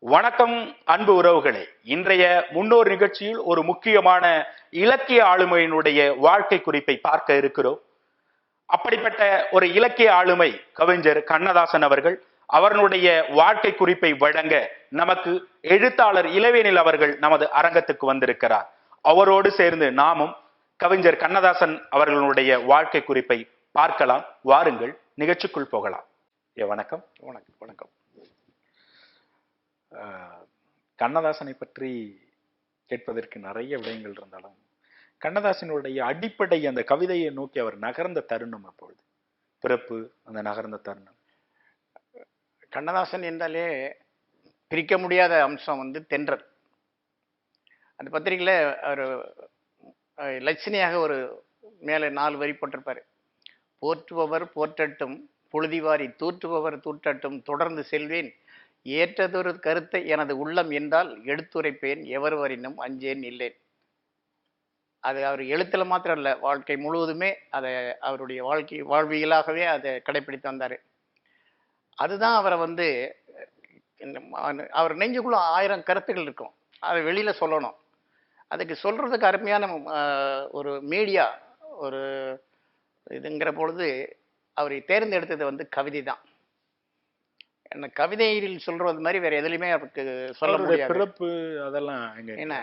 வணக்கம் அன்பு உறவுகளே. இன்றைய முன்னோர் நிகழ்ச்சியில் ஒரு முக்கியமான இலக்கிய ஆளுமையினுடைய வாழ்க்கை குறிப்பை பார்க்க இருக்கிறோம். அப்படிப்பட்ட ஒரு இலக்கிய ஆளுமை கவிஞர் கண்ணதாசன் அவர்கள். அவர்களுடைய வாழ்க்கை குறிப்பை வழங்க நமக்கு எழுத்தாளர் இளவேனில் அவர்கள் நமது அரங்கத்துக்கு வந்திருக்கிறார். அவரோடு சேர்ந்து நாமும் கவிஞர் கண்ணதாசன் அவர்களுடைய வாழ்க்கை குறிப்பை பார்க்கலாம். வாருங்கள், நிகழ்ச்சிக்குள் போகலாம். வணக்கம். வணக்கம். வணக்கம். கண்ணதாசனை பற்றி கேட்பதற்கு நிறைய விடயங்கள் இருந்தாலும் கண்ணதாசனுடைய அடிப்படை அந்த கவிதையை நோக்கி அவர் நகர்ந்த தருணம், அப்பொழுது பிறப்பு, அந்த நகர்ந்த தருணம். கண்ணதாசன் என்றாலே பிரிக்க முடியாத அம்சம் தென்றல். அந்த பத்திரிகையில் அவர் லட்சணியாக ஒரு மேலே 4 வரி போட்டிருப்பார். போற்றுபவர் போற்றட்டும், பொழுதிவாரி தூற்றுபவர் தூற்றட்டும், தொடர்ந்து செல்வேன், ஏற்றதொரு கருத்தை எனது உள்ளம் என்றால் எடுத்துரைப்பேன், எவர் வரினும் அஞ்சேன் இல்லேன். அது அவர் எழுத்துல மாத்திரம் இல்லை, வாழ்க்கை முழுவதுமே அதை அவருடைய வாழ்வியலாகவே அதை கடைப்பிடித்து வந்தார். அதுதான் அவரை அவர் நெஞ்சுக்குள்ள 1000 கருத்துக்கள் இருக்கும், அதை வெளியில சொல்லணும். அதுக்கு சொல்றதுக்கு அருமையான ஒரு மீடியா ஒரு இதுங்கிற பொழுது அவரை தேர்ந்தெடுத்தது கவிதை தான். என்ன கவிதையில் சொல்றது மாதிரி வேற எதுலையுமே அவருக்கு சொல்ல முடியாது. பிறப்பு அதெல்லாம் என்ன,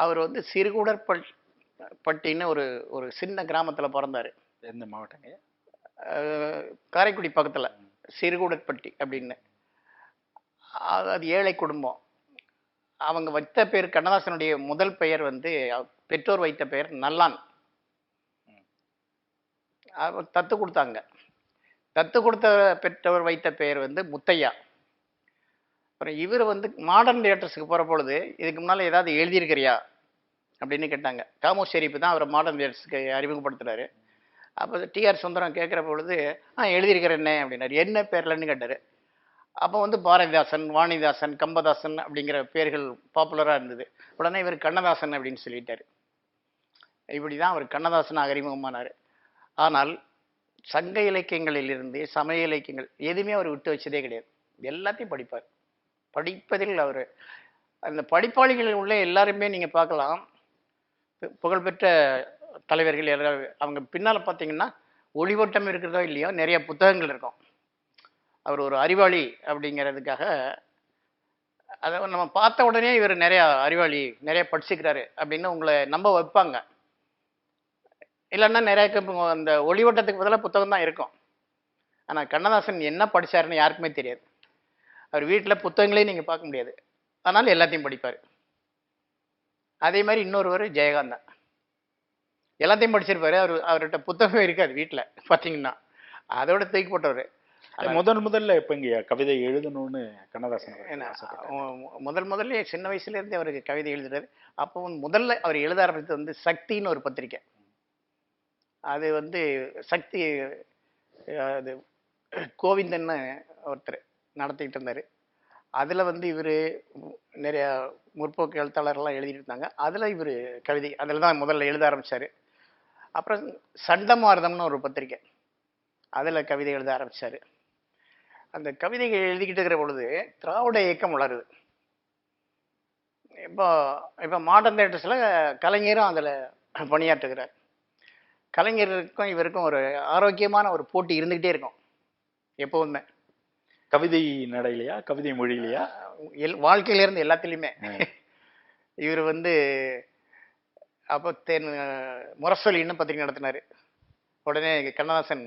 அவர் சிறுகுடற்பட்டின்னு ஒரு ஒரு சின்ன கிராமத்துல பிறந்தாரு. எந்த மாவட்டங்க? காரைக்குடி பக்கத்துல சிறுகுடற்பட்டி அப்படின்னு. அது ஏழை குடும்பம். அவங்க வைத்த பேர், கண்ணதாசனுடைய முதல் பெயர் பெற்றோர் வைத்த பெயர் நல்லான். தத்து கொடுத்தாங்க. தத்து கொடுத்த பெற்றவர் வைத்த பெயர் முத்தையா. அப்புறம் இவர் மாடர்ன் தியேட்டர்ஸுக்கு போகிற பொழுது, இதுக்கு முன்னால் ஏதாவது எழுதியிருக்கிறியா அப்படின்னு கேட்டாங்க. காமோ ஷெரீப் தான் அவரை மாடர்ன் தியேட்டர்ஸுக்கு அறிமுகப்படுத்துறாரு. அப்போ டிஆர் சுந்தரம் கேட்குற பொழுது எழுதியிருக்கிறேன்னே அப்படின்னாரு. என்ன பேர்லன்னு கேட்டார். அப்போ பாரதிதாசன், வாணிதாசன், கம்பதாசன் அப்படிங்கிற பேர்கள் பாப்புலராக இருந்தது. உடனே இவர் கண்ணதாசன் அப்படின்னு சொல்லிட்டார். இப்படி தான் அவர் கண்ணதாசனாக அறிமுகமானார். ஆனால் சங்க இலக்கியங்களிலிருந்து சமய இலக்கியங்கள் எதுவுமே அவர் விட்டு வச்சதே கிடையாது. எல்லாத்தையும் படிப்பார். படிப்பதில் அவர் அந்த படிப்பாளிகள் உள்ள எல்லாருமே நீங்கள் பார்க்கலாம். புகழ்பெற்ற தலைவர்கள் எல்லாரும் அவங்க பின்னால் பார்த்தீங்கன்னா ஒளிவட்டம் இருக்கிறதோ இல்லையோ நிறைய புத்தகங்கள் இருக்கும். அவர் ஒரு அறிவாளி அப்படிங்கிறதுக்காக அதை நம்ம பார்த்த உடனே இவர் நிறையா அறிவாளி, நிறைய படிச்சுக்கிறாரு அப்படின்னு உங்களை நம்ப வைப்பாங்க. இல்லைன்னா நிறைய அந்த ஒளிவட்டத்துக்கு பதிலாக புத்தகம் தான் இருக்கும். ஆனால் கண்ணதாசன் என்ன படித்தாருன்னு யாருக்குமே தெரியாது. அவர் வீட்டில் புத்தகங்களையும் நீங்கள் பார்க்க முடியாது, அதனால் எல்லாத்தையும் படிப்பார். அதே மாதிரி இன்னொருவர் ஜெயகாந்தன், எல்லாத்தையும் படிச்சிருப்பாரு. அவர்கிட்ட புத்தகமே இருக்காது வீட்டில் பார்த்தீங்கன்னா. அதோட தூக்கி போட்டவர். முதல்ல எப்பங்க கவிதை எழுதணும்னு கண்ணதாசன்? முதல்ல சின்ன வயசுலேருந்து அவருக்கு கவிதை எழுதுறாரு. அப்போ முதல்ல அவர் எழுத ஆரம்பித்தது சக்தின்னு ஒரு பத்திரிக்கை. அது சக்தி, அது கோவிந்தன்னு ஒருத்தர் நடத்திக்கிட்டு இருந்தார். அதில் இவர் நிறைய முற்போக்கு எழுத்தாளர்லாம் எழுதிட்டு இருந்தாங்க. அதில் இவர் கவிதை அதில் தான் முதல்ல எழுத ஆரம்பித்தார். அப்புறம் சண்டமாரதம்னு ஒரு பத்திரிக்கை, அதில் கவிதை எழுத ஆரம்பித்தார். அந்த கவிதைகள் எழுதிக்கிட்டு இருக்கிற பொழுது திராவிட இயக்கம் வளருது. இப்போ மாடர்ன் தியேட்டர்ஸில் கலைஞரும் அதில் பணியாற்றுகிறார். கலைஞருக்கும் இவருக்கும் ஒரு ஆரோக்கியமான ஒரு போட்டி இருந்துகிட்டே இருக்கும் எப்பவுமே. கவிதை நடையிலையா, கவிதை மொழியிலையா, வாழ்க்கையிலேருந்து எல்லாத்துலேயுமே. இவர் அப்போ முரசொலின்னு பத்திரிகை நடத்தினார். உடனே கண்ணதாசன்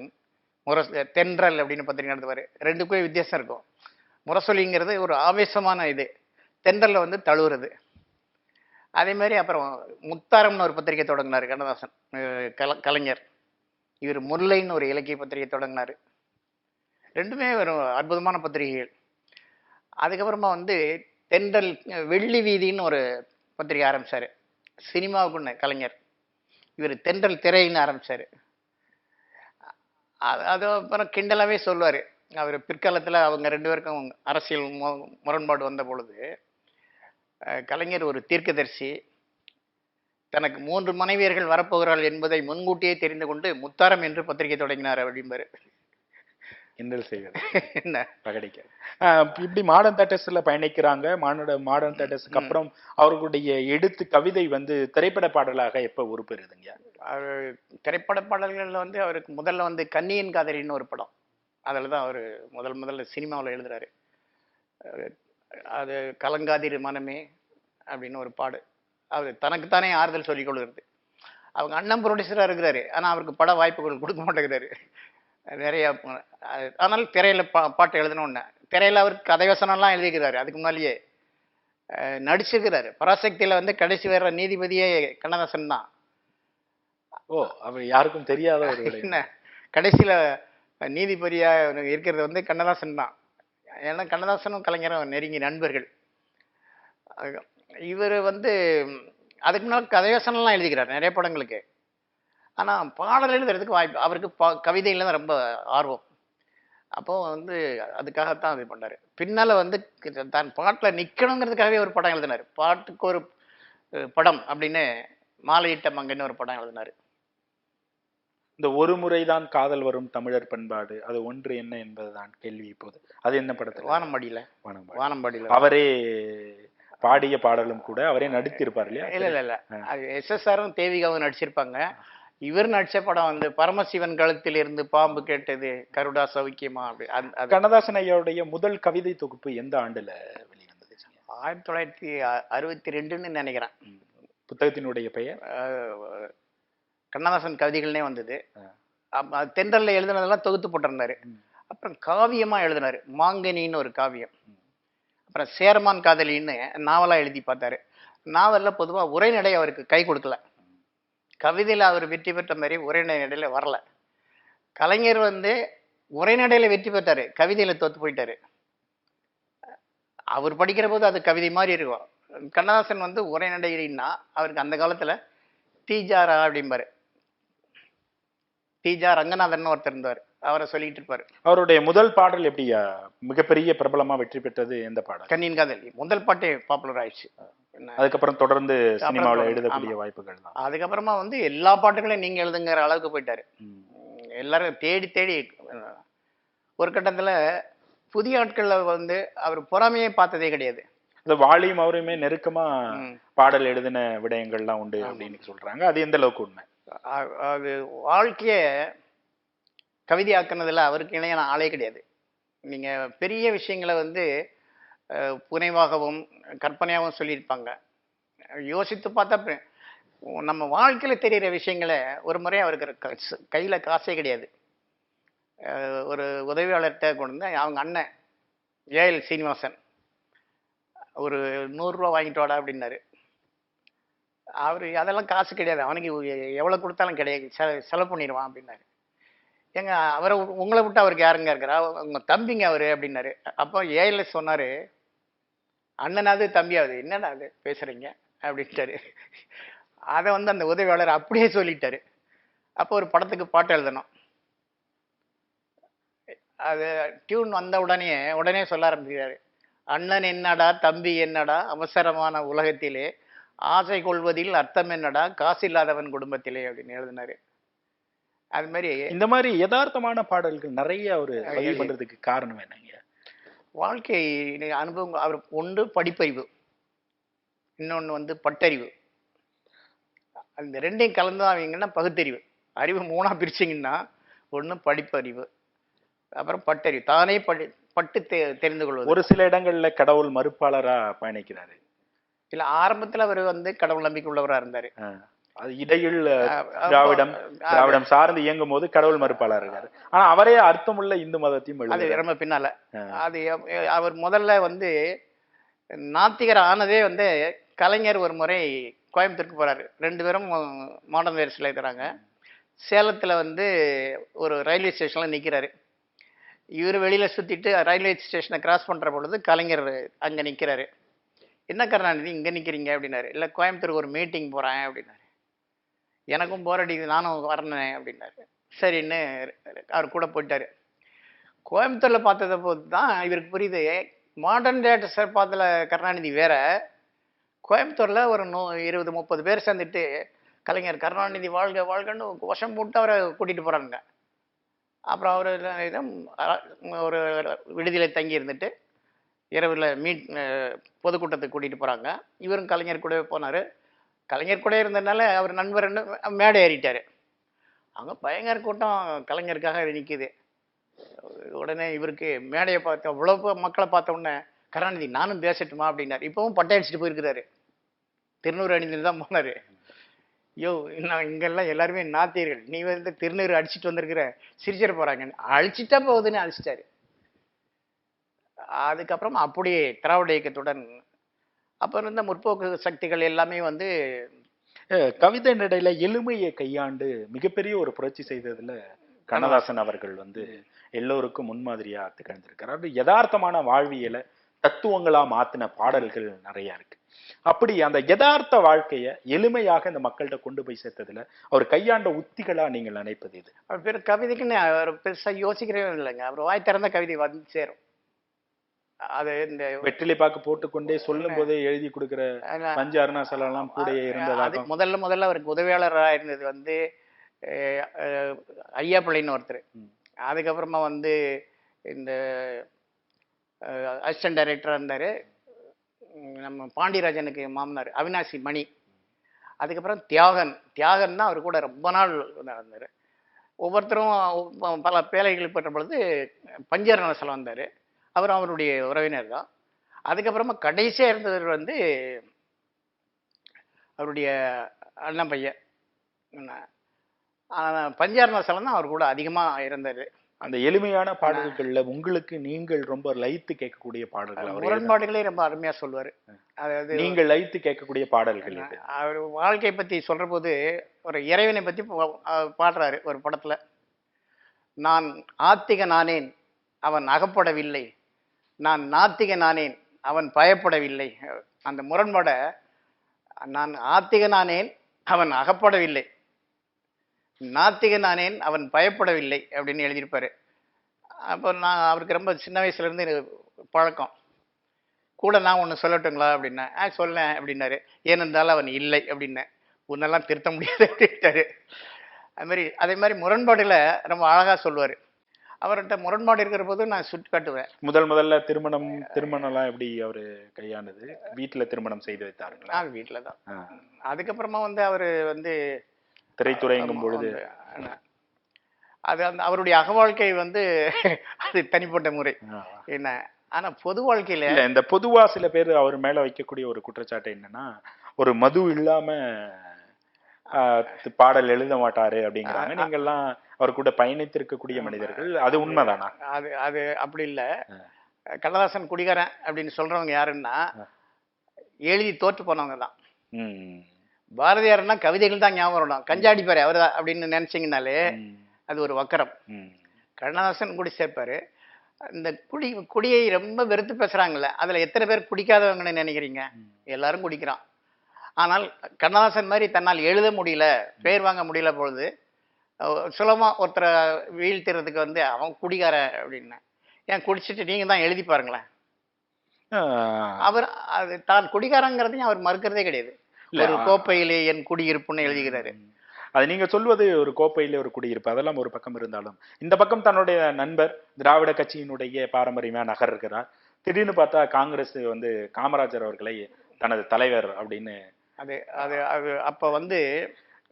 தென்றல் அப்படின்னு பத்திரிகை நடத்துவார். ரெண்டுக்குமே வித்தியாசம் இருக்கும். முரசொலிங்கிறது ஒரு ஆவேசமான இது, தென்றலில் தழுவுறது. அதே மாதிரி அப்புறம் முத்தாரம்னு ஒரு பத்திரிகை தொடங்கினார் கண்ணதாசன். கலைஞர் இவர் முல்லைன்னு ஒரு இலக்கிய பத்திரிகை தொடங்கினார். ரெண்டுமே ஒரு அற்புதமான பத்திரிகைகள். அதுக்கப்புறமா தென்றல் வெள்ளி வீதின்னு ஒரு பத்திரிகை ஆரம்பித்தார் சினிமாவுக்குன்னு கலைஞர். இவர் தென்றல் திரைன்னு ஆரம்பித்தார். அது அப்புறம் கிண்டலாகவே சொல்லுவார். அவர் பிற்காலத்தில் அவங்க 2 பேருக்கும் அரசியல் முரண்பாடு வந்த பொழுது கலைஞர் ஒரு தீர்க்கதரிசி, தனக்கு 3 மனைவியர்கள் வரப்போகிறாள் என்பதை முன்கூட்டியே தெரிந்து கொண்டு முத்தாரம் என்று பத்திரிகை தொடங்கினார் அப்படிம்பாரு. கிண்டல் செய்வது என்ன பகடிக்க. இப்படி மாடர்ன் தேட்டர்ஸ்ல பயணிக்கிறாங்க. மாடர்ன் தேட்டர்ஸ்க்கு அப்புறம் அவர்களுடைய எழுத்து கவிதை வந்து திரைப்பட பாடலாக எப்ப உருப்பெறுதுங்க? அவர் திரைப்பட பாடல்கள்ல வந்து அவருக்கு முதல்ல வந்து கன்னியின் காதலின்னு ஒரு படம், அதில் தான் அவர் முதல்ல சினிமாவில் எழுதுறாரு. அது கலங்காதிரு மனமே அப்படின்னு ஒரு பாடு. அவர் தனக்குத்தானே ஆறுதல் சொல்லிக் கொள்கிறது. அவங்க அண்ணன் ப்ரொடியூசராக இருக்கிறாரு, ஆனால் அவருக்கு பட வாய்ப்புகள் கொடுக்க மாட்டேங்கிறாரு நிறைய. ஆனால் திரையில பாட்டு எழுதணும்னு திரையில அவர் கதை வசனம்லாம் எழுதிக்கிறாரு. அதுக்கு முன்னாலேயே நடிச்சிருக்கிறாரு. பராசக்தியில வந்து கடைசி வர்ற நீதிபதியே கண்ணதாசன் தான். ஓ, அவர் யாருக்கும் தெரியாத ஒரு என்ன கடைசியில நீதிபதியா இருக்கிறது வந்து கண்ணதாசன் தான். ஏன்னா கண்ணதாசனும் கலைஞரும் நெருங்கி நண்பர்கள். இவர் வந்து அதுக்கு முன்னால் கதைவசனம்லாம் எழுதிக்கிறார் நிறைய படங்களுக்கு. ஆனால் பாடல் எழுதுறதுக்கு வாய்ப்பு அவருக்கு கவிதையில் தான் ரொம்ப ஆர்வம். அப்போ வந்து அதுக்காகத்தான் இது பண்ணார். பின்னால் வந்து தான் பாட்டில் நிற்கணுங்கிறதுக்காகவே ஒரு படம் எழுதினார். பாட்டுக்கு ஒரு படம் அப்படின்னு மாலையிட்ட மங்கன்னு ஒரு படம் எழுதினார். இந்த ஒரு முறைதான் காதல் வரும் தமிழர் பண்பாடு, அது ஒன்று என்ன என்பதுதான் கேள்வி இப்போது. அது என்ன படத்தில்? வானம்பாடியில். வானம்பாடியில் அவரே பாடிய பாடலும் கூட அவரே நடித்திருப்பார் இல்லையா? இல்ல அது SSRம் தேவிகாவும் நடிச்சிருப்பாங்க. இவர் நடிச்ச படம் வந்து பரமசிவன் கழுத்தில் இருந்து பாம்பு கேட்டது கருடா சௌக்கியமா. அப்படி கண்ணதாசன் ஐயாவுடைய முதல் கவிதை தொகுப்பு எந்த ஆண்டுல வெளிவந்தது? 1962ன்னு நினைக்கிறேன். புத்தகத்தினுடைய பெயர் கண்ணதாசன் கவிதைகள்னே வந்தது. தென்றல்ல எழுதுனதெல்லாம் தொகுத்து போட்டிருந்தாரு. அப்புறம் காவியமா எழுதினாரு. மாங்கனின்னு ஒரு காவியம். அப்புறம் சேரமான் காதலின்னு நாவலா எழுதி பார்த்தாரு. நாவல்ல பொதுவா உரைநடை அவருக்கு கை கொடுக்கல. கவிதையில அவர் வெற்றி பெற்ற மாதிரி உரைநடையில வரல. கலைஞர் வந்து உரைநடையில வெற்றி பெற்றாரு, கவிதையில தோத்து போயிட்டாரு. அவர் படிக்கிற போது அது கவிதை மாதிரி இருக்கும். கண்ணதாசன் வந்து உரைநடைன்னா அவருக்கு அந்த காலத்துல தீஜாரா அப்படிம்பாரு. தீஜா ரங்கநாதன் ஒருத்தர் இருந்தார், அவரை சொல்லிட்டு இருப்பாரு. அவருடைய முதல் பாடல் எப்படி மிகப்பெரிய பிரபலமா வெற்றி பெற்றது? எந்த பாடல்? கண்ணின் காதலி. முதல் பாட்டே பாப்புலர் ஆயிடுச்சு. அதுக்கப்புறம் தொடர்ந்து சினிமாவில் எழுதக்கூடிய வாய்ப்புகள் தான். அதுக்கப்புறமா வந்து எல்லா பாட்டுகளையும் நீங்க எழுதுங்கிற அளவுக்கு போயிட்டாரு. எல்லாரும் தேடி தேடி ஒரு கட்டத்துல புதிய ஆட்கள்ல வந்து அவர் பொறாமையே பார்த்ததே கிடையாது. இந்த வாலியும் அவருமே நெருக்கமா பாடல் எழுதின விடயங்கள்லாம் உண்டு அப்படின்னு சொல்றாங்க. அது எந்த அளவுக்கு உண்மை? அது வாழ்க்கைய கவிதையாக்குனதுல அவருக்கு இணையான ஆளே கிடையாது. நீங்க பெரிய விஷயங்களை வந்து புனைவாகவும் கற்பனையாகவும் சொல்லியிருப்பாங்க. யோசித்து பார்த்தா நம்ம வாழ்க்கையில தெரிகிற விஷயங்களை ஒரு முறை அவருக்கு கையில காசே கிடையாது. ஒரு உதவியாளர்கிட்ட கொண்டு வந்து அவங்க அண்ணன் ஏஎல் சீனிவாசன் ஒரு 100 ரூபா வாங்கிட்டு வாடா அப்படின்னாரு. அவர் அதெல்லாம் காசு கிடையாது, அவனுக்கு எவ்வளோ கொடுத்தாலும் கிடையாது, செலவு பண்ணிடுவான் அப்படின்னாரு. ஏங்க அவரை உங்களை விட்டு அவருக்கு யாருங்க இருக்கிறா, உங்க தம்பிங்க அவரு அப்படின்னாரு. அப்போ ஏஎல்எஸ் சொன்னாரு, அண்ணனாவது தம்பியாவது என்னடா அது பேசுறீங்க அப்படின்ட்டாரு. அதை வந்து அந்த உதவியாளர் அப்படியே சொல்லிட்டாரு. அப்போ ஒரு படத்துக்கு பாட்டு எழுதணும். அது டியூன் வந்த உடனே சொல்ல ஆரம்பிக்கிறாரு, அண்ணன் என்னடா தம்பி என்னடா அவசரமான உலகத்திலே ஆசை கொள்வதில் அர்த்தம் என்னடா காசு இல்லாதவன் குடும்பத்திலே அப்படின்னு எழுதினாரு. அது மாதிரி இந்த மாதிரி யதார்த்தமான பாடல்கள் நிறைய ஒரு பதிவு பண்றதுக்கு காரணம் என்னங்க? வாழ்க்கை அனுபவம். அவர் ஒன்று படிப்பறிவு, இன்னொன்று வந்து பட்டறிவு. அந்த ரெண்டையும் கலந்துதான் பகுத்தறிவு. அறிவு மூணா பிரிச்சிங்கன்னா ஒன்று படிப்பறிவு, அப்புறம் பட்டறிவு. தானே பட்டு தெரிந்து கொள்வது. ஒரு சில இடங்கள்ல கடவுள் மறுப்பாளரா பயணிக்கிறாரு. இல்ல ஆரம்பத்துல அவர் வந்து கடவுள் நம்பிக்கை உள்ளவரா இருந்தாரு. அது இடையில் திராவிடம் சார்ந்து இயங்கும் போது கடவுள் மறுப்பாளர் இருக்காரு. ஆனா அவரே அர்த்தமுள்ள இந்து மதத்தையும் அது ரொம்ப பின்னால. அது அவர் முதல்ல வந்து நாத்திகர் ஆனதே வந்து கலைஞர் ஒரு முறை கோயம்புத்தூருக்கு போறாரு. 2 பேரும் மாடர்ன் வேர்ஸ்ல இருக்கிறாங்க. சேலத்துல வந்து ஒரு ரயில்வே ஸ்டேஷன்ல நிக்கிறாரு. இவர் வெளியில சுத்திட்டு ரயில்வே ஸ்டேஷனை கிராஸ் பண்ற பொழுது கலைஞர் அங்க நிக்கிறாரு. என்ன கருணாநிதி இங்க நிக்கிறீங்க அப்படின்னாரு. இல்ல கோயம்புத்தூருக்கு ஒரு மீட்டிங் போறேன் அப்படின்னாரு. எனக்கும் போர் அடிக்குது, நானும் வரேன் அப்படின்னாரு. சரின்னு அவர் கூட போயிட்டாரு. கோயம்புத்தூர்ல பார்த்தத போது தான் இவருக்கு புரியுது, மாடர்ன் டேரக்டர்ஸை பார்த்தல கருணாநிதி வேற, கோயம்புத்தூர்ல ஒரு 20-30 பேர் சேர்ந்துட்டு கலைஞர் கருணாநிதி வாழ்க வாழ்கன்னு வருஷம் போட்டு அவரை கூட்டிட்டு போறாங்க. அப்புறம் அவர் ஒரு விடுதியில் தங்கி இருந்துட்டு இரவில் பொதுக்கூட்டத்துக்கு கூட்டிகிட்டு போகிறாங்க. இவரும் கலைஞர் கூடவே போனார். கலைஞர் கூட இருந்ததுனால அவர் நண்பர் மேடை ஏறிட்டார். அங்கே பயங்கர கூட்டம் கலைஞருக்காக நிற்கிது. உடனே இவருக்கு மேடையை பார்த்து அவ்வளோ மக்களை பார்த்த உடனே, கருணாநிதி நானும் பேசட்டுமா அப்படின்னார். இப்போவும் பட்டை அடிச்சுட்டு போயிருக்கிறாரு. திருநூறு அணிந்து தான் போனார். யோ நான் இங்கெல்லாம் எல்லாருமே நாத்தியர்கள், நீ வந்து திருநூறு அடிச்சுட்டு வந்திருக்கிற, சிரிச்சிட போகிறாங்கன்னு அழிச்சிட்டா போகுதுன்னு அழிச்சிட்டாரு. அதுக்கப்புறம் அப்படியே திராவிட இயக்கத்துடன் அப்புறம் இருந்த முற்போக்கு சக்திகள் எல்லாமே வந்து கவிதை நடையில எளிமையை கையாண்டு மிகப்பெரிய ஒரு புரட்சி செய்ததுல கண்ணதாசன் அவர்கள் வந்து எல்லோருக்கும் முன்மாதிரியா திகழ்ந்திருக்கிறார். யதார்த்தமான வாழ்வியலை தத்துவங்களா மாத்தின பாடல்கள் நிறைய இருக்கு. அப்படி அந்த யதார்த்த வாழ்க்கைய எளிமையாக இந்த மக்கள்கிட்ட கொண்டு போய் சேர்த்ததுல அவர் கையாண்ட உத்திகளா நீங்கள் நினைப்பது இது? அவர் பேர் கவிதைக்குன்னு அவர் பெருசா யோசிக்கிறவே இல்லைங்க. அவர் வாய் திறந்த கவிதை வந்து சேரும். அது இந்த வெற்றிலை பாக்கு போட்டுக்கொண்டே சொல்லும் போதே எழுதி கொடுக்கிற பஞ்ச அருணாசலம் எல்லாம் கூட இருந்ததாக. முதல்ல அவருக்கு உதவியாளராக இருந்தது வந்து ஐயா பிள்ளைன்னு ஒருத்தர். அதுக்கப்புறமா வந்து இந்த அசிஸ்டன்ட் டைரக்டராக இருந்தார் நம்ம பாண்டியராஜனுக்கு மாமனார் அவினாசி மணி. அதுக்கப்புறம் தியாகன் தான் அவர் கூட ரொம்ப நாள் இருந்தார். ஒவ்வொருத்தரும் பல பேழைகள் பெற்ற பொழுது பஞ்சரணசலம் வந்தார். அவர் அவருடைய உறவினர் தான். அதுக்கப்புறமா கடைசியாக இருந்தவர் வந்து அவருடைய அண்ணன் பையன் பஞ்சரணசலம் தான் அவர் கூட அதிகமாக இருந்தார். அந்த எளிமையான பாடல்கள்ல உங்களுக்கு நீங்கள் ரொம்ப லயித்து கேட்கக்கூடிய பாடல்கள், முரண்பாடுகளே ரொம்ப அருமையா சொல்லுவாரு. அதாவது நீங்கள் லயித்து கேட்கக்கூடிய பாடல்கள் அவர் வாழ்க்கையை பத்தி சொல்ற போது ஒரு இறைவனை பத்தி பாடுறாரு ஒரு படத்துல. நான் ஆத்திக நானேன் அவன் அகப்படவில்லை, நான் நாத்திக நானேன் அவன் பயப்படவில்லை. அந்த முரண்பாட நான் ஆத்திக நானேன் அவன் அகப்படவில்லை, நாத்திக நானேன் அவன் பயப்படவில்லை அப்படின்னு எழுதியிருப்பாரு. அப்போ நான் அவருக்கு ரொம்ப சின்ன வயசுலேருந்து பழக்கம். கூட நான் ஒன்று சொல்லட்டுங்களா அப்படின்னா சொல்லேன் அப்படின்னாரு. ஏனென்றால் அவன் இல்லை அப்படின்னேன். உன்னெல்லாம் திருத்த முடியாது அப்படின்ட்டாரு. அதே மாதிரி முரண்பாடுல ரொம்ப அழகாக சொல்லுவார். அவர்கிட்ட முரண்பாடு இருக்கிற போது நான் சுட்டி காட்டுவேன். முதல்ல திருமணம்லாம் எப்படி அவரு கையாண்டது? வீட்டில் திருமணம் செய்து வைத்தாருங்களா? வீட்டில் தான். அதுக்கப்புறமா வந்து அவர் வந்து திரைத்துறைங்கும் பொழுது அது அந்த அவருடைய அக வாழ்க்கை வந்து அது தனிப்பட்ட முறை என்ன. ஆனா பொது வாழ்க்கையில இந்த பொதுவா சில பேர் அவர் மேல வைக்கக்கூடிய ஒரு குற்றச்சாட்டு என்னன்னா, ஒரு மது இல்லாம பாடல் எழுத மாட்டாரு அப்படிங்கிறாங்க. நீங்கெல்லாம் அவர் கூட பயணித்திருக்கக்கூடிய மனிதர்கள், அது உண்மைதானா? அது அப்படி இல்ல. கண்ணதாசன் குடிகாரன் அப்படின்னு சொல்றவங்க யாருன்னா எழுதி தோற்று போனவங்க தான். பாரதியார்னா கவிதைகள் தான் ஞாபகம் வரணும். கஞ்சாடிப்பாரு அவர் தான் அப்படின்னு நினைச்சீங்கனாலே அது ஒரு வக்கரம். கண்ணதாசன் குடி சேர்ப்பாரு. இந்த குடியை ரொம்ப வெறுத்து பேசுறாங்கல்ல, அதுல எத்தனை பேர் குடிக்காதவங்கன்னு நினைக்கிறீங்க? எல்லாரும் குடிக்கிறான். ஆனால் கண்ணதாசன் மாதிரி தன்னால் எழுத முடியல, பேர் வாங்க முடியல பொழுது சுலமா ஒருத்தரை வீழ்த்துறதுக்கு வந்து அவன் குடிகார அப்படின்னு ஏன் குடிச்சிட்டு நீங்க தான் எழுதி பாருங்களேன். அவர் அது தான் குடிகாரங்கிறதையும் அவர் மறுக்கிறதே கிடையாது. ஒரு கோப்பையிலே என் குடியிருப்புன்னு எழுதுகிறாரு. அது நீங்க சொல்வது ஒரு கோப்பையிலே ஒரு குடியிருப்பு, அதெல்லாம் ஒரு பக்கம் இருந்தாலும் இந்த பக்கம் தன்னுடைய நண்பர் திராவிட கட்சியினுடைய பாரம்பரியமா நகர்கிறார். திடீர்னு பார்த்தா காங்கிரஸ் வந்து காமராஜர் அவர்களை தனது தலைவர் அப்படின்னு அது அது அது அப்ப வந்து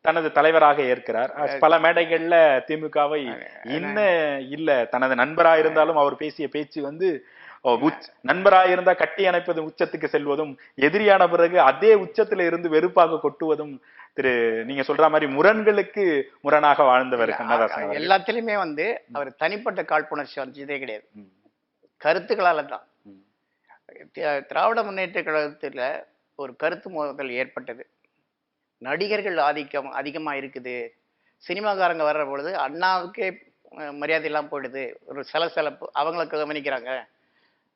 தனது தலைவராக ஏற்கிறார். பல மேடைகள்ல திமுகவை இன்னும் இல்ல தனது நண்பரா இருந்தாலும் அவர் பேசிய பேச்சு வந்து நண்பராக இருந்தா கட்டி அணைப்பது உச்சத்துக்கு செல்வதும், எதிரியான பிறகு அதே உச்சத்துல இருந்து வெறுப்பாக கொட்டுவதும் நீங்க சொல்ற மாதிரி முரண்களுக்கு முரணாக வாழ்ந்தவர் கண்ணதாசன். எல்லாத்திலுமே வந்து அவர் தனிப்பட்ட காழ்ப்புணர்ச்சி வந்ததே கிடையாது, கருத்துக்களால தான். திராவிட முன்னேற்ற கழகத்துல ஒரு கருத்து மோதல் ஏற்பட்டது. நடிகர்கள் ஆதிக்கம் அதிகமா இருக்குது, சினிமாக்காரங்க வர்ற பொழுது அண்ணாவுக்கே மரியாதை எல்லாம் போயிடுது, ஒரு சலசலப்பு, அவங்களுக்கு கவனிக்கிறாங்க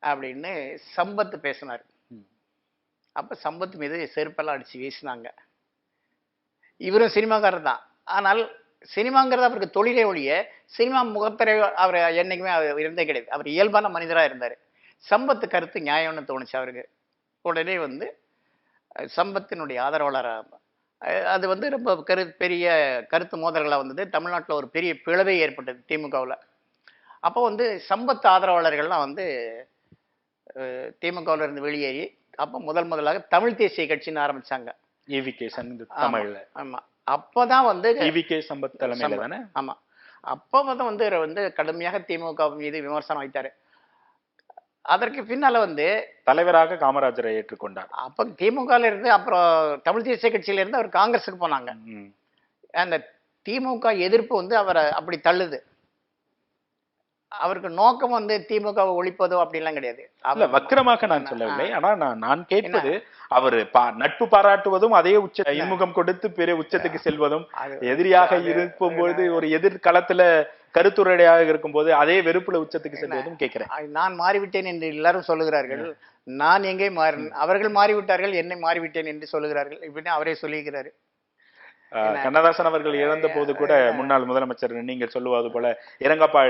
அப்படின்னு சம்பத் பேசினார். அப்ப சம்பத் மீது செருப்பெல்லாம் அடிச்சு வீசினாங்க. இவரும் சினிமாக்காரர் தான், ஆனால் சினிமாங்கிறது அவருக்கு தொழிலே ஒழிய சினிமா முகத்திரை அவர் என்னைக்குமே அவர் இருந்தே கிடையாது. அவர் இயல்பான மனிதராக இருந்தார். சம்பத்து கருத்து நியாயம்னு தோணுச்சு அவருக்கு. உடனே வந்து சம்பத்தினுடைய ஆதரவாளராக அது வந்து ரொம்ப பெரிய கருத்து மோதல்களாக வந்தது. தமிழ்நாட்டில் ஒரு பெரிய பிளவே ஏற்பட்டது திமுகவில். அப்போ வந்து சம்பத் ஆதரவாளர்கள்லாம் வந்து திமுகவில் இருந்து வெளியேறி அப்போ முதலாக தமிழ் தேசிய கட்சின்னு ஆரம்பிச்சாங்க. ஈவிகே தமிழ்ல. ஆமா. அப்பதான் வந்து ஈவிகே சம்பத் தலைமையில தானே? ஆமா. அப்போ வந்து கடுமையாக திமுக மீது விமர்சனம் வைத்தாரு. அதற்கு பின்னால வந்து தலைவராக காமராஜரை ஏற்றுக்கொண்டார். அப்ப திமுகல இருந்து அப்புறம் தமிழ் தேசிய கட்சியில இருந்து அவர் காங்கிரஸுக்கு போனாங்க. அந்த திமுக எதிர்ப்பு வந்து அவரை அப்படி தள்ளுது. அவருக்கு நோக்கம் வந்து திமுகவை ஒழிப்பதோ அப்படிலாம் கிடையாது. இல்ல, வக்கிரமாக நான் சொல்லவில்லை. ஆனா நான் கேட்பது, அவர் நட்பு பாராட்டுவதும் அதே இன்முகம் கொடுத்து பெரிய உச்சத்துக்கு செல்வதும், எதிரியாக இருக்கும்போது ஒரு எதிர்காலத்துல கருத்துரையாக இருக்கும்போது அதே வெறுப்புல உச்சத்துக்கு செல்வதும் கேட்கிறேன். நான் மாறிவிட்டேன் என்று எல்லாரும் சொல்லுகிறார்கள். நான் எங்கே அவர்கள் மாறிவிட்டார்கள், என்னை மாறிவிட்டேன் என்று சொல்லுகிறார்கள். இப்படின்னு அவரே சொல்லியிருக்கிறாரு. கண்ணதாசன் அவர்கள் இறந்த போது கூட முன்னாள் முதலமைச்சர் நீங்கள் சொல்லுவது போல இறங்கப்பா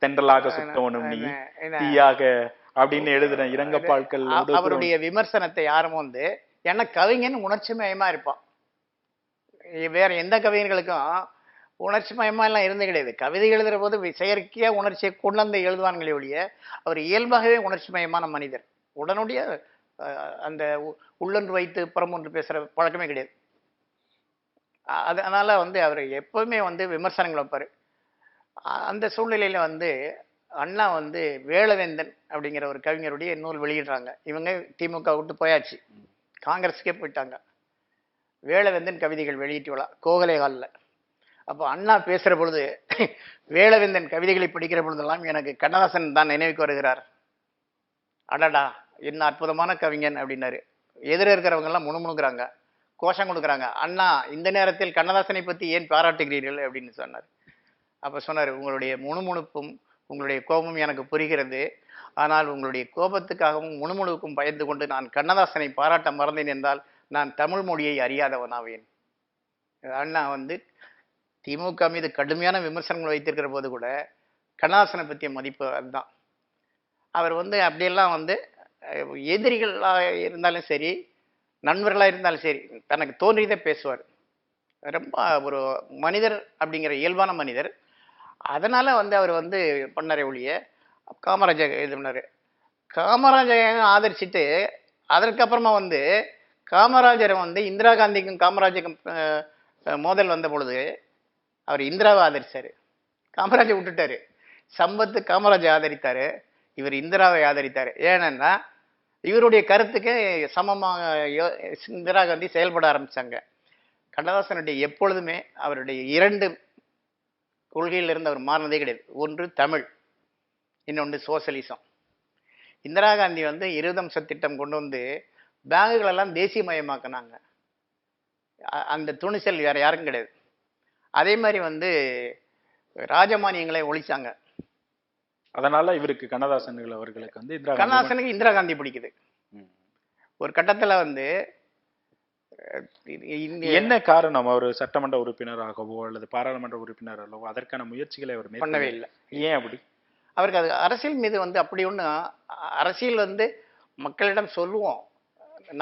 தென்றலாக சுத்தவனும் நீ தீயாக அப்படின்னு எழுதுன இறங்கப்பாள்கள். அவருடைய விமர்சனத்தை யாரும் வந்து ஏன்னா கவிஞன் உணர்ச்சி மயமா இருப்பான். வேற எந்த கவிஞர்களுக்கும் உணர்ச்சி மயமா எல்லாம் இருந்து கிடையாது. கவிதை எழுதுற போது செயற்கையா உணர்ச்சியை கொண்டு வந்து எழுதுவாங்களே ஒழிய அவர் இயல்பாகவே உணர்ச்சி மயமான மனிதர். உடனுடைய அந்த உள்ளொன்று வைத்து புறமொன்று பேசுற பழக்கமே கிடையாது. அதனால வந்து அவர் எப்பவுமே வந்து விமர்சனங்கள் வைப்பாரு. அந்த சூழ்நிலையில வந்து அண்ணா வந்து வேளவேந்தன் அப்படிங்கிற ஒரு கவிஞருடைய நூல் வெளியிடுறாங்க. இவங்க திமுக விட்டு போயாச்சு, காங்கிரஸுக்கே போயிட்டாங்க. வேளவேந்தன் கவிதைகள் வெளியிட்டு விழா கோகலை ஹாலில். அப்போ அண்ணா பேசுற பொழுது வேளவேந்தன் கவிதைகளை படிக்கிற பொழுதெல்லாம் எனக்கு கண்ணதாசன் தான் நினைவுக்கு வருகிறார். அடடா என்ன அற்புதமான கவிஞன் அப்படின்னாரு. எதிர இருக்கிறவங்க எல்லாம் முணுமுணுக்கிறாங்க, கோஷம் கொடுக்குறாங்க. அண்ணா இந்த நேரத்தில் கண்ணதாசனை பற்றி ஏன் பாராட்டுகிறீர்கள் அப்படின்னு சொன்னார். அப்போ சொன்னார், உங்களுடைய முணுமுணுப்பும் உங்களுடைய கோபமும் எனக்கு புரிகிறது. ஆனால் உங்களுடைய கோபத்துக்காகவும் முணுமுணுவுக்கும் பயந்து கொண்டு நான் கண்ணதாசனை பாராட்ட மறந்தேன் என்றால் நான் தமிழ் மொழியை அறியாதவனாவேன். அண்ணா வந்து திமுக மீது கடுமையான விமர்சனங்கள் வைத்திருக்கிற போது கூட கண்ணதாசனை பற்றிய மதிப்பு அதுதான். அவர் வந்து அப்படியெல்லாம் வந்து எதிரிகளாக இருந்தாலும் சரி, நண்பர்களாக இருந்தாலும் சரி, தனக்கு தோன்றியதை பேசுவார். ரொம்ப ஒரு மனிதர் அப்படிங்கிற இயல்பான மனிதர். அதனால வந்து அவர் வந்து பண்ணாரே ஒழிய காமராஜர் இது பண்ணாரு. காமராஜரை ஆதரிச்சுட்டு அதற்கப்புறமா வந்து காமராஜரை வந்து இந்திரா காந்திக்கும் காமராஜருக்கும் மோதல் வந்த பொழுது அவர் இந்திராவை ஆதரிச்சாரு, காமராஜை விட்டுட்டாரு. சம்பத்து காமராஜை ஆதரித்தாரு, இவர் இந்திராவை ஆதரித்தாரு. ஏன்னா இவருடைய கருத்துக்கு சமமாக இந்திரா காந்தி செயல்பட ஆரம்பிச்சாங்க. கண்ணதாசனுடைய எப்பொழுதுமே அவருடைய இரண்டு கொள்கையிலிருந்து அவர் மாறினதே கிடையாது. ஒன்று தமிழ், இன்னொன்று சோசலிசம். இந்திரா காந்தி வந்து 20 அம்ச திட்டம் கொண்டு வந்து பேங்குகளெல்லாம் தேசியமயமாக்கினாங்க. அந்த துணிச்சல் வேற யாருக்கும் கிடையாது. அதே மாதிரி வந்து ராஜமானியங்களை ஒழிச்சாங்க. அதனால இவருக்கு கண்ணதாசன் அவர்களுக்கு வந்து கண்ணதாசனுக்கு இந்திரா காந்தி பிடிக்குது. ஒரு கட்டத்துல வந்து என்ன காரணம், அவர் சட்டமன்ற உறுப்பினராகவோ அல்லது பாராளுமன்ற உறுப்பினராகவோ அதற்கான முயற்சிகளை அவர் பண்ணவே இல்லை. ஏன் அப்படி? அவருக்கு அது அரசியல் மீது வந்து அப்படி ஒண்ணு, அரசியல் வந்து மக்களிடம் சொல்லுவோம்,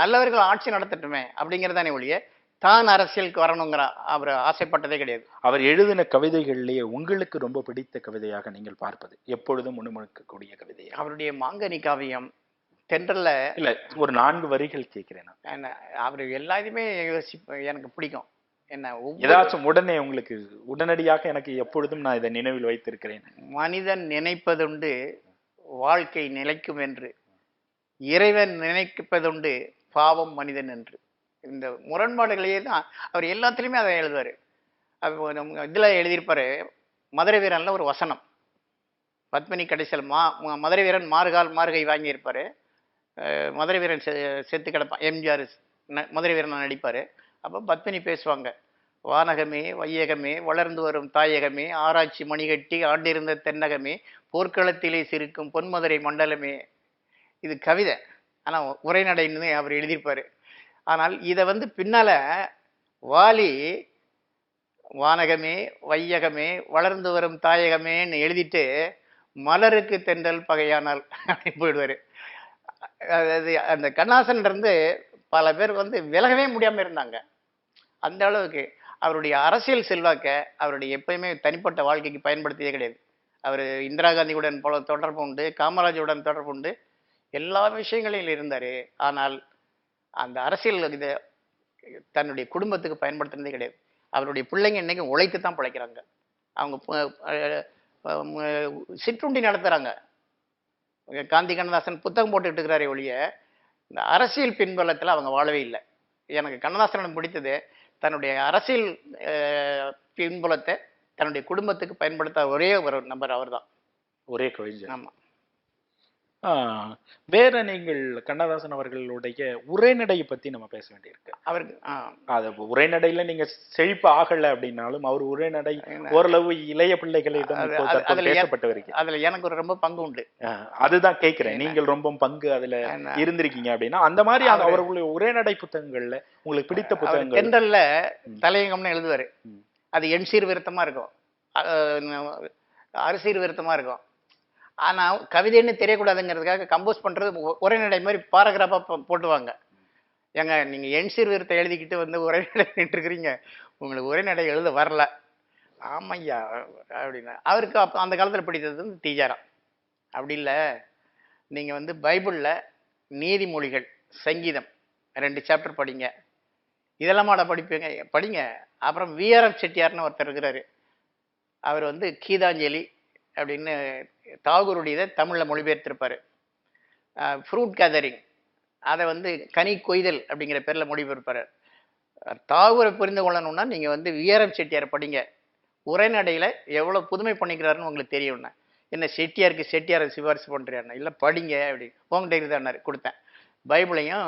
நல்லவர்கள் ஆட்சி நடத்தட்டுமே அப்படிங்கிறதானே ஒழிய தான் அரசியலுக்கு வரணுங்கிற அவர் ஆசைப்பட்டதே கிடையாது. அவர் எழுதின கவிதைகள்லயே உங்களுக்கு ரொம்ப பிடித்த கவிதையாக நீங்கள் பார்ப்பது எப்பொழுதும் முணுமுணுக்கக்கூடிய கவிதை? அவருடைய மாங்கனி காவியம், தென்றல்ல. இல்ல, ஒரு 4 வரிகள் கேட்கிறேன். அவர் எல்லாத்தையுமே எனக்கு பிடிக்கும். என்ன ஏதாச்சும் உடனே உங்களுக்கு உடனடியாக எனக்கு எப்பொழுதும் நான் இதை நினைவில் வைத்திருக்கிறேன். மனிதன் நினைப்பதுண்டு வாழ்க்கை நிலைக்கும் என்று, இறைவன் நினைப்பதுண்டு பாவம் மனிதன் என்று. இந்த முரண்பாடுகளையே தான் அவர் எல்லாத்துலேயுமே அதை எழுதுவார். இதில் எழுதியிருப்பாரு, மதுரை வீரன்ல ஒரு வசனம். பத்மினி கடைசியில் மதுரை வீரன் மாறுகை வாங்கியிருப்பாரு. மதுரை வீரன் செத்து கிடப்பான். எம்ஜிஆர் மதுரை வீரன் நடிப்பார். அப்போ பத்மினி பேசுவாங்க, வானகமே வையகமே வளர்ந்து வரும் தாயகமே ஆராய்ச்சி மணிகட்டி ஆண்டிருந்த தென்னகமே போர்க்களத்திலே சிரிக்கும் பொன்மதுரை மண்டலமே. இது கவிதை, ஆனால் உரைநடைன்னு அவர் எழுதியிருப்பார். ஆனால் இதை வந்து பின்னால வாலி வானகமே வையகமே வளர்ந்து வரும் தாயகமேன்னு எழுதிட்டு மலருக்கு தென்றல் பகையானால் அப்படின்னு போயிடுவார். அது அந்த கண்ணாசன் இருந்து பல பேர் வந்து விலகவே முடியாமல் இருந்தாங்க. அந்த அளவுக்கு அவருடைய அரசியல் செல்வாக்க அவருடைய எப்பயுமே தனிப்பட்ட வாழ்க்கைக்கு பயன்படுத்தியதே கிடையாது. அவர் இந்திரா காந்தியுடன் போல தொடர்பு உண்டு, காமராஜுடன் தொடர்பு உண்டு, எல்லா விஷயங்களிலும் இருந்தார். ஆனால் அந்த அரசியல் இதை தன்னுடைய குடும்பத்துக்கு பயன்படுத்துனதே கிடையாது. அவருடைய பிள்ளைங்க இன்னைக்கு உழைத்து தான் பிழைக்கிறாங்க. அவங்க சிற்றுண்டி நடத்துகிறாங்க. காந்தி கண்ணதாசன் புத்தகம் போட்டுக்கிட்டு இருக்கிறாரே ஒழிய இந்த அரசியல் பின்பலத்தில் அவங்க வாழவே இல்லை. எனக்கு கண்ணதாசனிடம் பிடித்தது தன்னுடைய அரசியல் பின்புலத்தை தன்னுடைய குடும்பத்துக்கு பயன்படுத்த ஒரே ஒரு நபர் அவர் தான், ஒரே கவிஞர். ஆமாம். வேற நீங்கள் கண்ணதாசன் அவர்களுடைய உரைநடையை பத்தி நம்ம பேச வேண்டியிருக்கு. அவருக்கு அது உரைநடையில நீங்க செழிப்பு ஆகல அப்படின்னாலும் அவர் உரைநடை ஓரளவு இளைய பிள்ளைகளிடம் பேசப்பட்டு வருகிறது. அதுல எனக்கு ஒரு ரொம்ப பங்கு உண்டு. அதுதான் கேட்கிறேன், நீங்கள் ரொம்ப பங்கு அதுல இருந்திருக்கீங்க அப்படின்னா அந்த மாதிரி அவர்களுடைய உரைநடை புத்தகங்கள்ல உங்களுக்கு பிடித்த புத்தகங்கள்? தென்றல்ல தலையங்கம்னு எழுதுவாரு. அது என் சீர்திருத்தமா இருக்கும், அரிசீர்திருத்தமா இருக்கும். ஆனால் கவிதைன்னு தெரியக்கூடாதுங்கிறதுக்காக கம்போஸ் பண்ணுறது உரைநடை மாதிரி பாராகிராஃபாக போட்டுவாங்க. ஏங்க நீங்கள் என் சீர்திருத்தத்தை எழுதிக்கிட்டு வந்து உரைநடை இருக்கிறீங்க, உங்களுக்கு உரைநடை எழுத வரல. ஆமையா அப்படின்னா அவருக்கு அப்போ அந்த காலத்தில் பிடித்தது வந்து தீஜாரம். அப்படி இல்லை, நீங்கள் வந்து பைபிளில் நீதிமொழிகள், சங்கீதம் 2 சாப்டர் படிங்க. இதெல்லாம் படிப்பீங்க, படிங்க. அப்புறம் விஆர்எஃப் செட்டியார்னு ஒருத்தர் இருக்கிறாரு. அவர் வந்து கீதாஞ்சலி அப்படின்னு தாகூருடைய தமிழில் மொழிபெயர்த்திருப்பார். ஃப்ரூட் கேதரிங் அதை வந்து கனி கொய்தல் அப்படிங்கிற பேரில் மொழிபெயர்ப்பார். தாகூரை புரிந்து கொள்ளணும்னா நீங்கள் வந்து விஆர்எஃப் செட்டியார் படிங்க. உரைநடையில் எவ்வளோ புதுமை பண்ணிக்கிறாருன்னு உங்களுக்கு தெரியும்னா. என்ன செட்டியாருக்கு செட்டியாரை சிபாரிசு பண்ணுறியாருன்னா, இல்லை படிங்க அப்படி உங்கள்கிட்ட இருந்தார் கொடுத்தேன். பைபிளையும்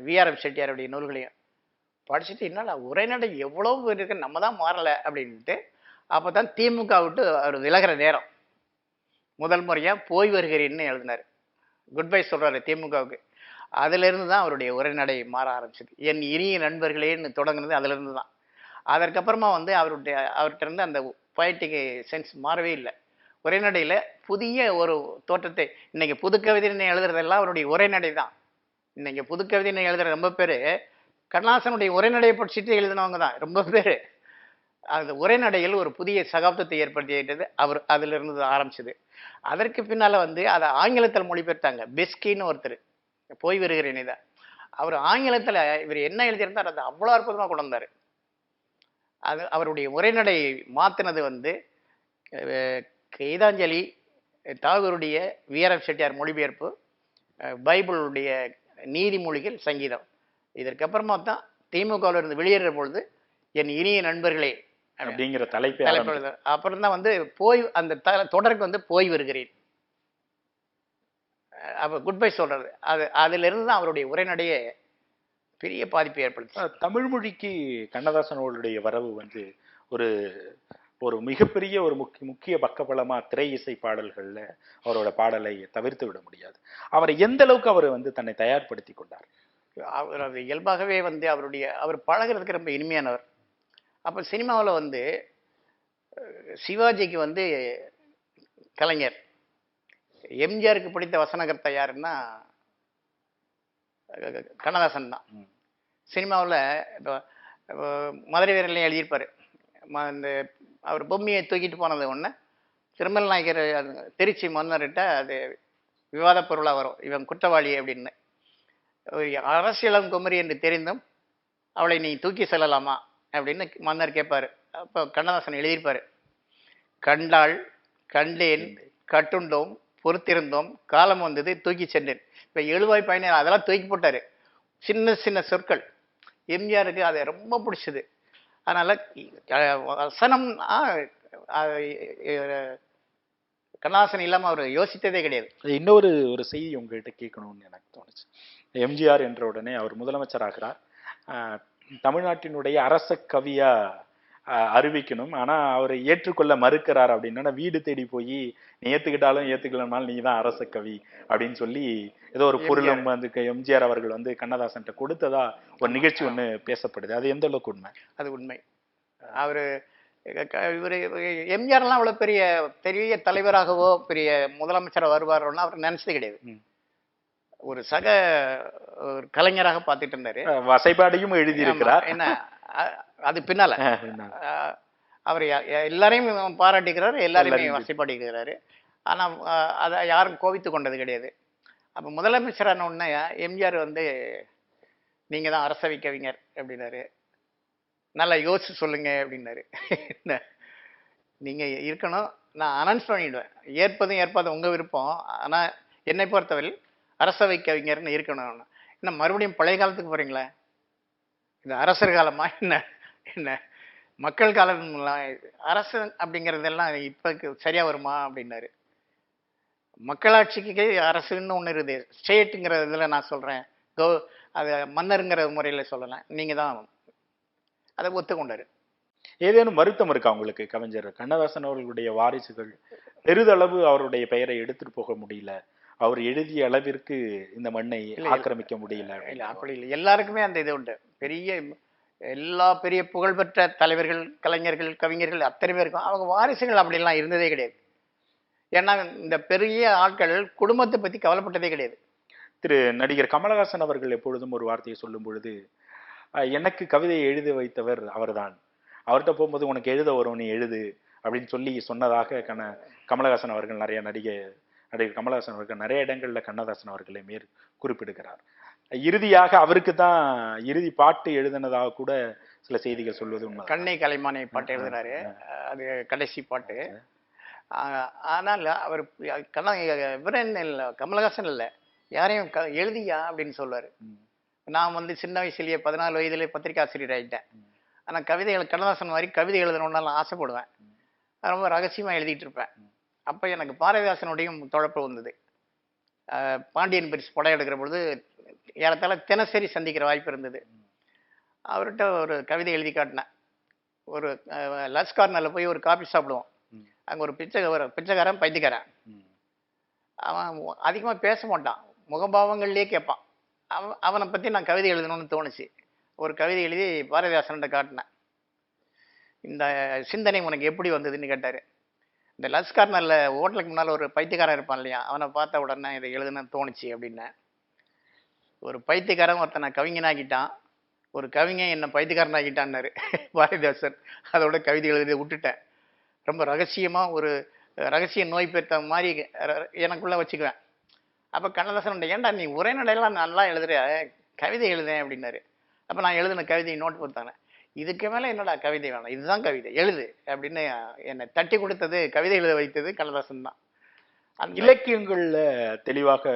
விஆர்எஃப் செட்டியாருடைய நூல்களையும் படிச்சுட்டு என்னால் உரைநடை எவ்வளோ இருக்கு, நம்ம தான் மாறலை அப்படின்ட்டு. அப்போ தான் திமுக விட்டு அவர் விலகிற நேரம். முதல் முறையாக போய் வருகிறேன்னு எழுதினார், குட் பை சொல்கிறாரு திமுகவுக்கு. அதிலிருந்து தான் அவருடைய உரைநடை மாற ஆரம்பிச்சது. என் இனிய நண்பர்களேன்னு தொடங்குனது அதிலிருந்து தான். அதற்கப்புறமா வந்து அவர்கிட்ட இருந்து அந்த பொயட்டிக் சென்ஸ் மாறவே இல்லை. உரைநடையில் புதிய ஒரு தோற்றத்தை, இன்னைக்கு புது கவிதைன்னு எழுதுறதெல்லாம் அவருடைய உரைநடை தான். இன்னைக்கு புது கவிதைன்னு எழுதுகிற ரொம்ப பேர் கண்ணதாசனுடைய உரைநடையை படிச்சுட்டு எழுதினவங்க தான் ரொம்ப பேர். அந்த உரைநடையில் ஒரு புதிய சகாப்தத்தை ஏற்படுத்தியது அவர் அதிலிருந்து ஆரம்பிச்சது. அதற்கு பின்னால் வந்து அதை ஆங்கிலத்தில் மொழிபெயர்த்தாங்க. பெஸ்கின்னு ஒருத்தர், போய் வருகிறேன் இதை அவர் ஆங்கிலத்தில் இவர் என்ன எழுதியிருந்தார் அதை அவ்வளோ அற்புதமாக கொண்டு வந்தார். அது அவருடைய உரைநடை மாற்றினது வந்து கீதாஞ்சலி, தாகூருடைய விஆர்எஃப் செட்டியார் மொழிபெயர்ப்பு, பைபிளுடைய நீதிமொழிகள், சங்கீதம். இதற்கப்புறமா தான் திமுகவில் இருந்து வெளியேற பொழுது என் இனிய நண்பர்களே அப்படிங்கிற தலைப்பு. அப்புறம் தான் வந்து போய் அந்த தொடருக்கு வந்து போய் வருகிறேன், அப்போ குட் பை சொல்றது. அதிலிருந்து தான் அவருடைய உரைநடையே பெரிய பாதிப்பை ஏற்படுத்து. தமிழ் மொழிக்கு கண்ணதாசனுடைய வரவு வந்து ஒரு ஒரு மிகப்பெரிய ஒரு முக்கிய பக்கபலமா திரை இசை பாடல்கள்ல அவரோட பாடலை தவிர்த்து விட முடியாது. அவரை எந்த அளவுக்கு அவர் வந்து தன்னை தயார்படுத்தி கொண்டார்? அவர் அது இயல்பாகவே வந்து அவர் பழகிறதுக்கு ரொம்ப இனிமையானவர். அப்போ சினிமாவில் வந்து சிவாஜிக்கு வந்து கலைஞர், எம்ஜிஆருக்கு பிடித்த வசனகர்த்தா யாருன்னா கண்ணதாசன் தான். சினிமாவில் இப்போ மதுரை வீரர்லையும் எழுதியிருப்பார். இந்த அவர் பொம்மையை தூக்கிட்டு போனது ஒன்று திருமல் நாயக்கர் திருச்சி மன்னர்கிட்ட அது விவாத பொருளாக வரும், இவன் குற்றவாளி அப்படின்னு. அரசியலம் குமரி என்று தெரிந்தும் அவளை நீ தூக்கி செல்லலாமா அப்படின்னு மன்னர் கேட்பார். அப்போ கண்ணதாசன் எழுதியிருப்பார், கண்டாள், கண்டேன், கட்டுண்டோம், பொறுத்திருந்தோம், காலம் வந்தது, தூக்கி சென்றேன். இப்போ எழுவாய் பயணம் அதெல்லாம் தூக்கி போட்டார். சின்ன சின்ன சொற்கள் எம்ஜிஆருக்கு அதை ரொம்ப பிடிச்சது. அதனால் வசனம் கண்ணதாசன் இல்லாமல் அவர் யோசித்ததே கிடையாது. இன்னொரு ஒரு செய்தி உங்கள்கிட்ட கேட்கணும்னு எனக்கு தோணுச்சு. எம்ஜிஆர் என்ற உடனே அவர் முதலமைச்சர் ஆகிறார், தமிழ்நாட்டினுடைய அரச கவியா அறிவிக்கணும், ஆனா அவரை ஏற்றுக்கொள்ள மறுக்கிறார். அப்படின்னா வீடு தேடி போய் நீ ஏத்துக்கிட்டாலும் ஏத்துக்கலனாலும் நீ தான் அரச கவி அப்படின்னு சொல்லி ஏதோ ஒரு பொருளும் வந்து எம்ஜிஆர் அவர்கள் வந்து கண்ணதாசன் கொடுத்ததா ஒரு நிகழ்ச்சி ஒண்ணு பேசப்படுது. அது எந்த அளவுக்கு உண்மை? அது உண்மை. அவரு இவர் எம்ஜிஆர்லாம் அவ்வளோ பெரிய தலைவராகவோ பெரிய முதலமைச்சராக வருவாரோன்னா அவர் நினைச்சது கிடையாது. ஒரு சக ஒரு கலைஞராக பார்த்துட்டு இருந்தாரு. வசைபாடியும் எழுதியிருக்கிறார். என்ன அது பின்னால அவர் எல்லாரையும் பாராட்டிக்கிறாரு, எல்லாரையுமே வசைப்பாடிக்கிறாரு. ஆனா அதை யாரும் கோபித்து கொண்டது கிடையாது. அப்ப முதலமைச்சரான உடனே எம்ஜிஆர் வந்து நீங்க தான் அரசவை கவிஞர் அப்படின்னாரு. நல்லா யோசிச்சு சொல்லுங்க அப்படின்னாரு. நீங்க இருக்கணும், நான் அனௌன்ஸ் பண்ணிடுவேன், ஏற்பதும் ஏற்பாதும் உங்க விருப்பம், ஆனா என்னை பொறுத்தவரை அரசவை கவிஞர்னு இருக்கணும். என்ன மறுபடியும் பழைய காலத்துக்கு போறீங்களா? இது அரசர் காலமா என்ன? என்ன மக்கள் காலம்? அரசு அப்படிங்கிறதெல்லாம் இப்ப சரியா வருமா அப்படின்னாரு. மக்களாட்சிக்கு அரசுன்னு ஒண்ணு இருக்குது, ஸ்டேட்டுங்கிற இதுல நான் சொல்றேன், அது மன்னருங்கிற முறையில சொல்லலாம், நீங்க தான் அதை ஒத்துக்கொண்டாரு. ஏதேனும் வருத்தம் இருக்கா உங்களுக்கு? கவிஞர் கண்ணதாசன் அவர்களுடைய வாரிசுகள் பெரிதளவு அவருடைய பெயரை எடுத்துட்டு போக முடியல, அவர் எழுதிய அளவிற்கு இந்த மண்ணை ஆக்கிரமிக்க முடியல? இல்ல, அப்படி இல்லை. எல்லாருக்குமே அந்த இது உண்டு. எல்லா பெரிய புகழ்பெற்ற தலைவர்கள், கலைஞர்கள், கவிஞர்கள் அத்தனை பேருக்கும் அவங்க வாரிசுகள் அப்படிலாம் இருந்ததே கிடையாது. ஏன்னா இந்த பெரிய ஆட்கள் குடும்பத்தை பத்தி கவலைப்பட்டதே கிடையாது. திரு நடிகர் கமலஹாசன் அவர்கள் எப்பொழுதும் ஒரு வார்த்தையை சொல்லும் பொழுது, எனக்கு கவிதையை எழுதி வைத்தவர் அவர்தான், அவர்கிட்ட போகும்போது உனக்கு எழுத வரும், நீ எழுது அப்படின்னு சொல்லி சொன்னதாக கமலஹாசன் அவர்கள் நடிகர் கமலஹாசன் அவர்கள் நிறைய இடங்கள்ல கண்ணதாசன் அவர்களை குறிப்பிடுகிறார். இறுதியாக அவருக்கு தான் இறுதி பாட்டு எழுதினதாக கூட சில செய்திகள் சொல்வது உண்மை. கண்ணை கலைமானை பாட்டு எழுதினாரு, அது கடைசி பாட்டு. ஆனால் அவர் கமலஹாசன் இல்லை, யாரையும் எழுதியா அப்படின்னு சொல்லுவாரு. நான் வந்து சின்ன வயசுலயே 14 வயதுலேயே பத்திரிகை ஆசிரியர் ஆகிட்டேன். ஆனால் கவிதைகள் கண்ணதாசன் மாதிரி கவிதை எழுதணுன்னாலும் ஆசைப்படுவேன், ரொம்ப ரகசியமாக எழுதிட்டு இருப்பேன். அப்போ எனக்கு பாரதிதாசனுடையும் தொடர்பு வந்தது. பாண்டியன் பரிசு படம் எடுக்கிற பொழுது ஏறத்தாழ தினசரி சந்திக்கிற வாய்ப்பு இருந்தது. அவர்கிட்ட ஒரு கவிதை எழுதி காட்டினேன். ஒரு லஸ் கார்னரில் போய் ஒரு காபி சாப்பிடுவோம், அங்கே ஒரு பிச்சைக்காரன் பைத்தியக்காரன், அவன் அதிகமாக பேச மாட்டான், முகபாவங்கள்லேயே கேட்பான். அவனை பற்றி நான் கவிதை எழுதணும்னு தோணுச்சு. ஒரு கவிதை எழுதி பாரதிதாசன்கிட்ட காட்டினேன். இந்த சிந்தனை உனக்கு எப்படி வந்ததுன்னு கேட்டார். இந்த லஸ் கார்னரில் ஹோட்டலுக்கு முன்னால் ஒரு பைத்தியக்காரன் இருப்பான் இல்லையா, அவனை பார்த்த உடனே இதை எழுதுன்னு தோணுச்சு அப்படின்னேன். ஒரு பைத்தியக்காரன் ஒருத்தனை கவிஞனாக்கிட்டான், ஒரு கவிஞன் என்னை பைத்தியக்காரனாக்கிட்டான்னாரு பாரதிதாசன். அதோட கவிதை எழுதி விட்டுட்டேன். ரொம்ப ரகசியமாக ஒரு ரகசிய நோய் பெற்ற மாதிரி எனக்குள்ளே வச்சுக்குவேன். அப்போ கண்ணதாசன், ஏன்டா நீ உரைநடையெல்லாம் நல்லா எழுதுற, கவிதை எழுதேன் அப்படின்னாரு. அப்போ நான் எழுதின கவிதை நோட் கொடுத்தானே, இதுக்கு மேலே என்னடா கவிதை வேணும், இதுதான் கவிதை எழுது அப்படின்னு என்னை தட்டி கொடுத்தது, கவிதை எழுத வைத்தது கண்ணதாசன் தான். அந்த இலக்கியங்கள்ல தெளிவாக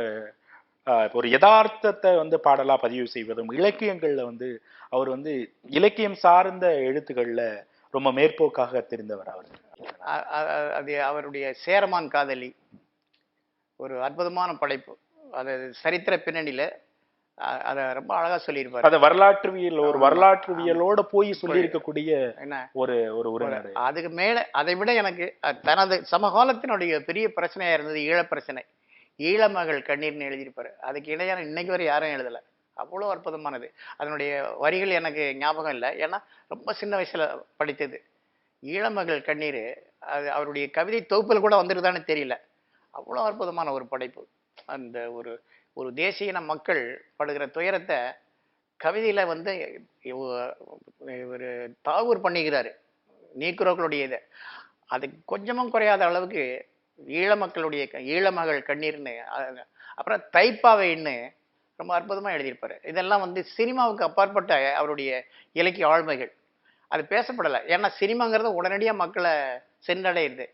ஒரு யதார்த்தத்தை வந்து பாடலா பதிவு செய்வதும், இலக்கியங்கள்ல வந்து அவர் வந்து இலக்கியம் சார்ந்த எழுத்துக்கள்ல ரொம்ப மேற்போக்காக தெரிந்தவர் அவர். அது அவருடைய சேரமான் காதலி ஒரு அற்புதமான படைப்பு. அது சரித்திர பின்னணியில அத ரொம்ப அழகா சொல்லியிருப்பாரு. அது வரலாற்றுவியலோட போய் சொல்லி இருக்கக்கூடிய ஒரு உரைநடை. அதுக்கு மேல அதை விட எனக்கு தனது சமகாலத்தினுடைய பெரிய பிரச்சனையா இருந்தது ஈழப்பிரச்சனை. ஈழமகள் கண்ணீர்னு எழுதியிருப்பாரு. அதுக்கு இணையான இன்னைக்கு வரை யாரும் எழுதலை. அவ்வளோ அற்புதமானது. அதனுடைய வரிகள் எனக்கு ஞாபகம் இல்லை, ஏன்னா ரொம்ப சின்ன வயசுல படித்தது. ஈழமகள் கண்ணீர் அது அவருடைய கவிதை தொகுப்பில் கூட வந்துருதான்னு தெரியல. அவ்வளோ அற்புதமான ஒரு படைப்பு. அந்த ஒரு தேசிய மக்கள் படுகிற துயரத்தை கவிதையில வந்து ஒரு தாவூர் பண்ணிக்கிறாரு. நீக்குறவர்களுடைய இதை அது கொஞ்சமும் குறையாத அளவுக்கு ஈழ மக்களுடைய ஈழமகள் கண்ணீர்னு, அப்புறம் தைப்பாவைன்னு ரொம்ப அற்புதமா எழுதியிருப்பாரு. இதெல்லாம் வந்து சினிமாவுக்கு அப்பாற்பட்ட அவருடைய இலக்கிய ஆழ்மைகள். அது பேசப்படலை, ஏன்னா சினிமாங்கிறது உடனடியாக மக்களை சென்றடையுது.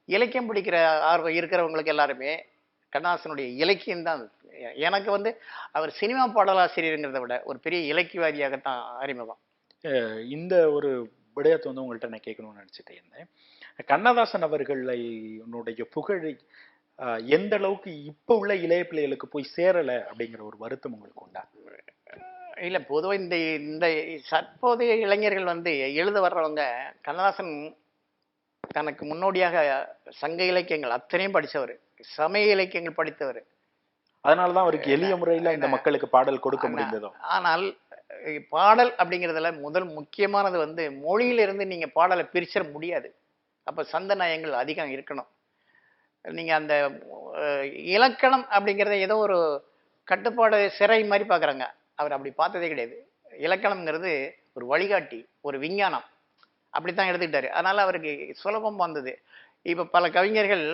இலக்கியம் பிடிக்கிற ஆர்வம் இருக்கிறவங்களுக்கு எல்லாருமே கண்ணதாசனுடைய இலக்கியம் தான். எனக்கு வந்து அவர் சினிமா பாடலாசிரியருங்கிறத விட ஒரு பெரிய இலக்கியவாதியாகத்தான் அறிமுகம். இந்த ஒரு விடயத்தை வந்து உங்கள்கிட்ட நான் கேட்கணும்னு நினச்சிட்டு இருந்தேன். கண்ணதாசன் அவர்களுடைய புகழை எந்த அளவுக்கு இப்போ உள்ள இளைய பிள்ளைகளுக்கு போய் சேரலை அப்படிங்கிற ஒரு வருத்தம் உங்களுக்கு உண்டா? இல்லை, பொதுவாக இந்த தற்போதைய இளைஞர்கள் வந்து எழுத வர்றவங்க கண்ணதாசன் தனக்கு முன்னோடியாக சங்க இலக்கியங்கள் அத்தனையும் படித்தவர், சமய இலக்கியங்கள் படித்தவர். அதனாலதான் அவருக்கு எளிய முறையில் இந்த மக்களுக்கு பாடல் கொடுக்க முடிந்ததோ. ஆனால் பாடல் அப்படிங்கிறதுல முதல் முக்கியமானது வந்து மொழியிலிருந்து நீங்க பாடலை பிரிச்சிட முடியாது. அப்ப சந்த நயங்கள் அதிகம் இருக்கணும். நீங்க அந்த இலக்கணம் அப்படிங்கிறத ஏதோ ஒரு கட்டுப்பாடு சிறை மாதிரி பார்க்குறாங்க. அவர் அப்படி பார்த்ததே கிடையாது. இலக்கணம்ங்கிறது ஒரு வழிகாட்டி, ஒரு விஞ்ஞானம். அப்படித்தான் எடுத்துக்கிட்டாரு. அதனால அவருக்கு சுலபம் வந்தது. இப்ப பல கவிஞர்கள்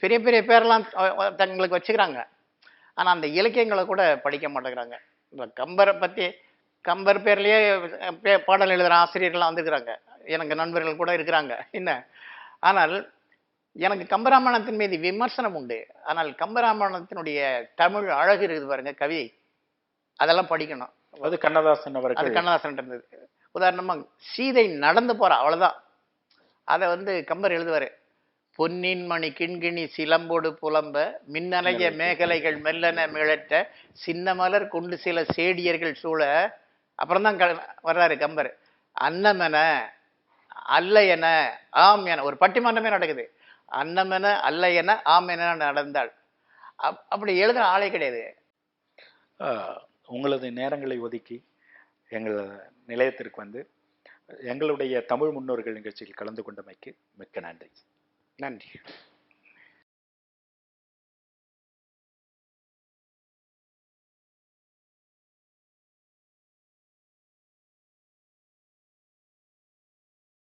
பெரிய பெரிய பேரெல்லாம் தங்களுக்கு வச்சுக்கிறாங்க. ஆனா அந்த இலக்கியங்களை கூட படிக்க மாட்டேங்கிறாங்க. இப்ப கம்பரை பத்தி கம்பர் பேர்லயே பாடல் எழுதுகிற ஆசிரியர்கள்லாம் வந்துருக்கிறாங்க. எனக்கு நண்பர்கள் கூட இருக்கிறாங்க. என்ன ஆனால் எனக்கு கம்பராமாயணத்தின் மீது விமர்சனம் உண்டு. ஆனால் கம்பராமாயணத்தினுடைய தமிழ் அழகு இருக்குது பாருங்க, கவிதை, அதெல்லாம் படிக்கணும். அது கண்ணதாசன் அது அவர்கள். கண்ணதாசன் இருந்தது. உதாரணமா சீதை நடந்து போறா, அவ்வளவுதான். அதை கம்பர் எழுதுவாரு. பொன்னின் மணி கிண்கிணி சிலம்போடு புலம்ப மின்னலைய மேகலைகள் மெல்லன மிழற்ற சின்ன மலர் கொண்டு சில சேடியர்கள் சூழ. அப்புறம் தான் வர்றாரு கம்பர். அன்னமென அல்ல என ஆம் என ஒரு பட்டிமன்றமே நடக்குது. அன்னமென அல்ல என ஆம் என நடந்தாள். அப்படி எழுதுற ஆளே கிடையாது. உங்களது நேரங்களை ஒதுக்கி எங்கள் நிலையத்திற்கு வந்து எங்களுடைய தமிழ் முன்னோர்கள் நிகழ்ச்சியில் கலந்து கொண்டமைக்கு மிக்க நன்றி. நன்றி.